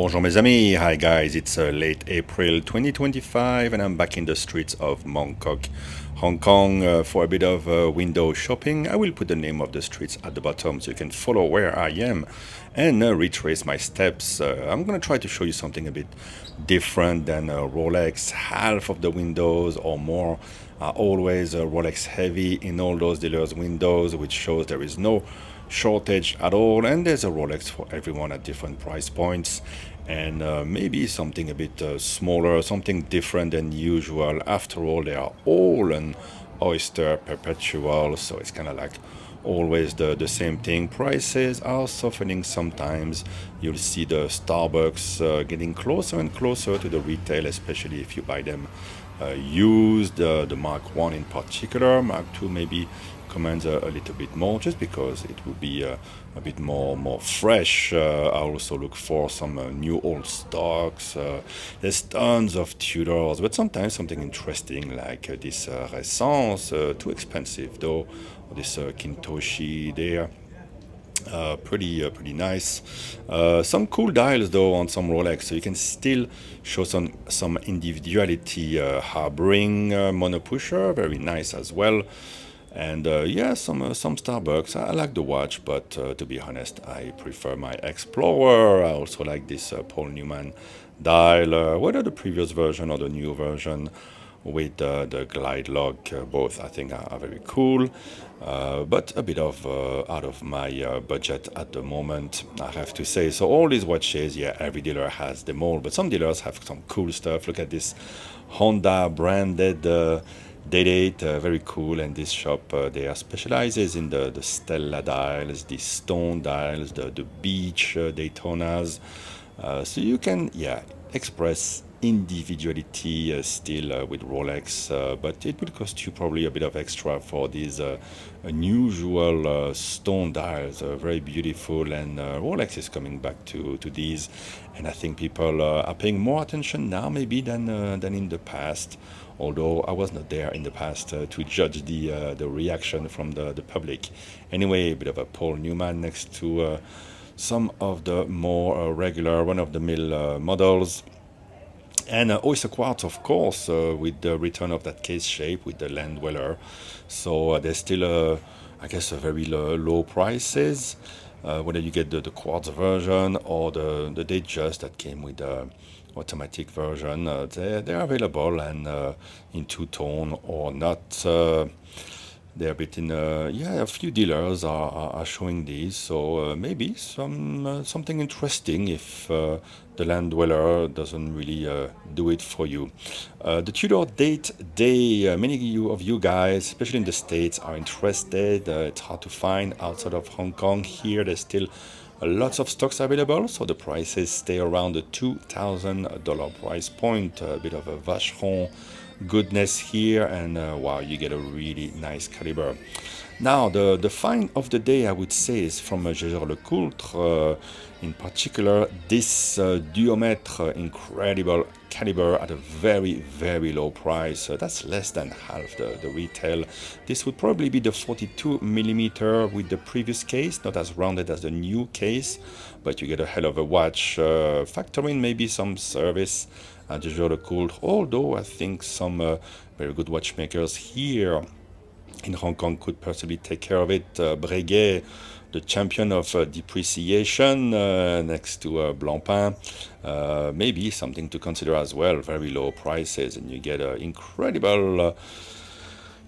Bonjour mes amis, hi guys, it's late April 2025 and I'm back in the streets of Mongkok, Hong Kong for a bit of window shopping. I will put the name of the streets at the bottom so you can follow where I am and retrace my steps. I'm gonna try to show you something a bit different than Rolex. Half of the windows or more are always Rolex heavy in all those dealers' windows, which shows there is no shortage at all, and there's a Rolex for everyone at different price points, and maybe something a bit smaller, something different than usual. After all, they are all an Oyster perpetual, so it's kind of like always the same thing. Prices are softening sometimes. You'll see the Starbucks getting closer and closer to the retail, especially if you buy them used. The Mark 1 in particular, Mark 2 maybe commands a little bit more just because it will be a bit more fresh. I also look for some new old stocks. There's tons of Tudors, but sometimes something interesting like this Renaissance, too expensive though, this Kintoshi there. Pretty nice. Some cool dials though on some Rolex, so you can still show some individuality. Harboring mono pusher, very nice as well. And yeah, some Starbucks. I like the watch, but to be honest, I prefer my Explorer. I also like this Paul Newman dial, whether the previous version or the new version with the glide lock. Both I think are very cool, but a bit of out of my budget at the moment, I have to say. So all these watches, yeah, every dealer has them all, but some dealers have some cool stuff. Look at this Honda branded Date, very cool. And this shop, they are specializes in the Stella dials, the stone dials, the beach Daytonas. So you can, yeah, express individuality still with Rolex, but it will cost you probably a bit of extra for these unusual stone dials, very beautiful. And Rolex is coming back to these, and I think people are paying more attention now maybe than in the past. Although I was not there in the past to judge the reaction from the public. Anyway, a bit of a Paul Newman next to some of the more regular run-of-the-mill models. And Oyster Quartz, of course, with the return of that case shape with the land dweller. So there's still, I guess, a very low prices. Whether you get the quartz version or the Datejust that came with the automatic version, they're available and in two-tone or not. They're a bit in, yeah, a few dealers are showing these, so maybe something interesting if the land dweller doesn't really do it for you. The Tudor Date Day, many of you guys, especially in the States, are interested. It's hard to find outside of Hong Kong. Here, there's still lots of stocks available, so the prices stay around the $2,000 price point. A bit of a Vacheron goodness here, and wow, you get a really nice caliber. Now, the find of the day, I would say, is from Jaeger-LeCoultre. In particular, this duomètre, incredible caliber at a very low price. That's less than half the retail. This would probably be the 42 millimeter with the previous case, not as rounded as the new case, but you get a hell of a watch. Factor in maybe some service at Jaeger-LeCoultre, although I think some very good watchmakers here in Hong Kong could possibly take care of it. Breguet, the champion of depreciation, next to Blancpain, maybe something to consider as well. Very low prices, and you get incredible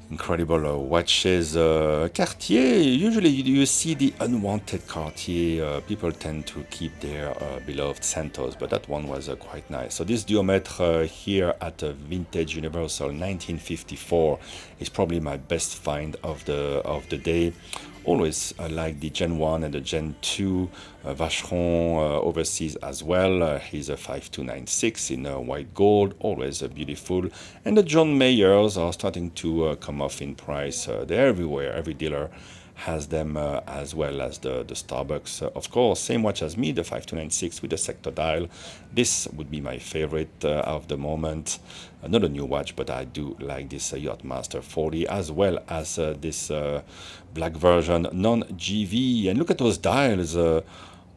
watches. Cartier, usually you see the unwanted Cartier. People tend to keep their beloved Santos, but that one was quite nice. So this duomètre here at Vintage Universal 1954 is probably my best find of the day. Always like the Gen 1 and the Gen 2 Vacheron overseas as well. He's a 5296 in white gold, always beautiful. And the John Mayers are starting to come off in price. They're everywhere. Every dealer has them, as well as the Starbucks. Of course, same watch as me, the 5296 with the sector dial. This would be my favorite of the moment. Not a new watch, but I do like this Yachtmaster 40, as well as this black version, non-GV. And look at those dials.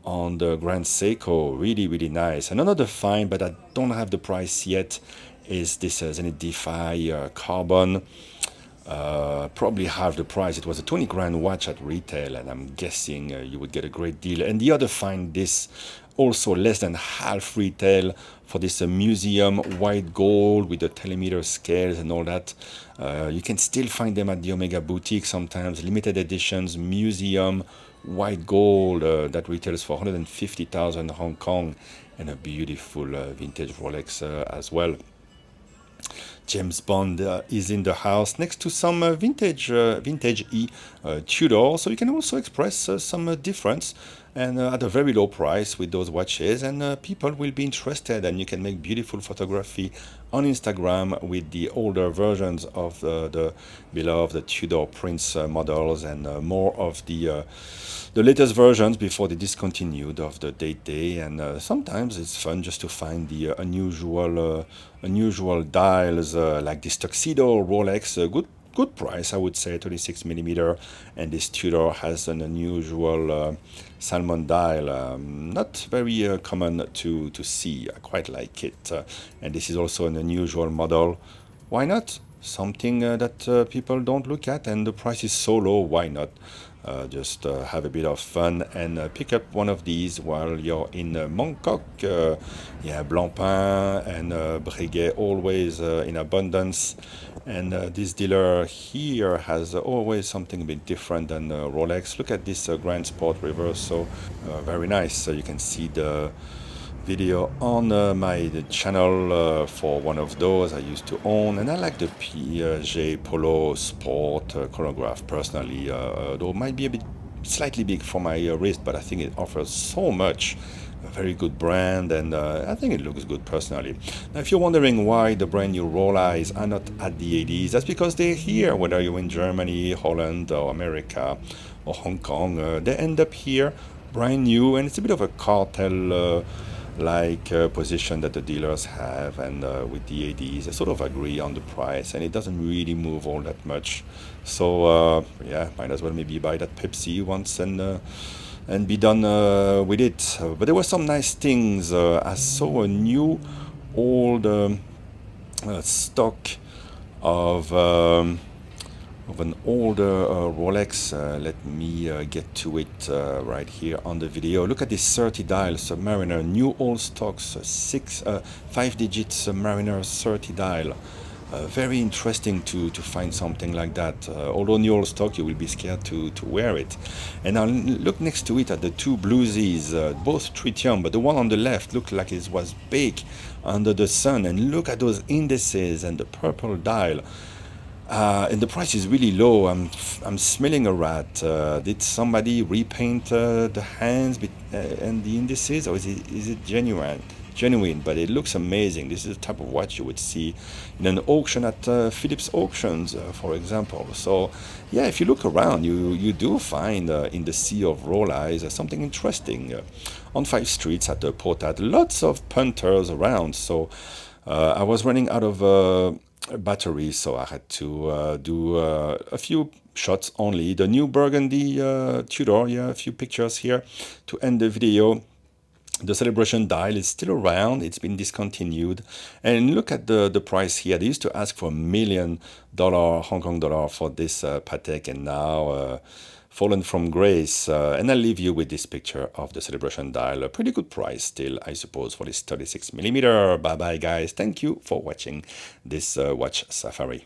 on the Grand Seiko. Really, really nice. And another find, but I don't have the price yet, is this Zenith Defy Carbon. Probably half the price. It was a 20 grand watch at retail, and I'm guessing you would get a great deal. And the other find, this also less than half retail for this museum white gold with the telemeter scales and all that. You can still find them at the Omega boutique sometimes. Limited editions, museum white gold that retails for 150,000 Hong Kong, and a beautiful vintage Rolex as well. James Bond is in the house next to some vintage Tudor, so you can also express some difference and at a very low price with those watches, and people will be interested, and you can make beautiful photography on Instagram with the older versions of the beloved Tudor Prince models, and more of the latest versions before they discontinued of the date day. And sometimes it's fun just to find the unusual dials like this tuxedo Rolex, good price, I would say, 36 millimeter, and this Tudor has an unusual salmon dial, not very common to see. I quite like it, and this is also an unusual model. Why not? Something that people don't look at, and the price is so low. Why not? Just have a bit of fun and pick up one of these while you're in Mongkok. Yeah, Blancpain and Breguet always in abundance. And this dealer here has always something a bit different than Rolex. Look at this Grand Sport Reverso, very nice. So you can see the video on my channel for one of those I used to own, and I like the Piaget Polo Sport chronograph personally, though it might be a bit slightly big for my wrist, but I think it offers so much. A very good brand, and I think it looks good personally. Now, if you're wondering why the brand new Rolex are not at the ADs, that's because they're here, whether you're in Germany, Holland, or America, or Hong Kong. They end up here, brand new, and it's a bit of a cartel position that the dealers have, and with the ADs they sort of agree on the price, and it doesn't really move all that much. So yeah, might as well maybe buy that Pepsi once and be done with it. But there were some nice things. I saw a new old stock of an older Rolex. Let me get to it right here on the video. Look at this 30 dial Submariner, new old stocks, 5-digit Submariner 30 dial. Very interesting to find something like that. Although new old stock, you will be scared to wear it. And now look next to it at the two bluesies, both tritium, but the one on the left looked like it was baked under the sun. And look at those indices and the purple dial. And the price is really low. I'm smelling a rat. Did somebody repaint the hands and the indices, or is it genuine? Genuine, but it looks amazing. This is the type of watch you would see in an auction at Phillips Auctions, for example. So, yeah, if you look around, you do find in the sea of Rolex something interesting. On 5 streets at the Portat, lots of punters around. So, I was running out of battery, so I had to do a few shots only. The new burgundy Tudor, yeah, a few pictures here to end the video. The Celebration dial is still around. It's been discontinued. And look at the price here. They used to ask for $1 million Hong Kong dollar for this Patek, and now fallen from grace. And I'll leave you with this picture of the Celebration dial. A pretty good price still, I suppose, for this 36 millimeter. Bye bye, guys. Thank you for watching this watch safari.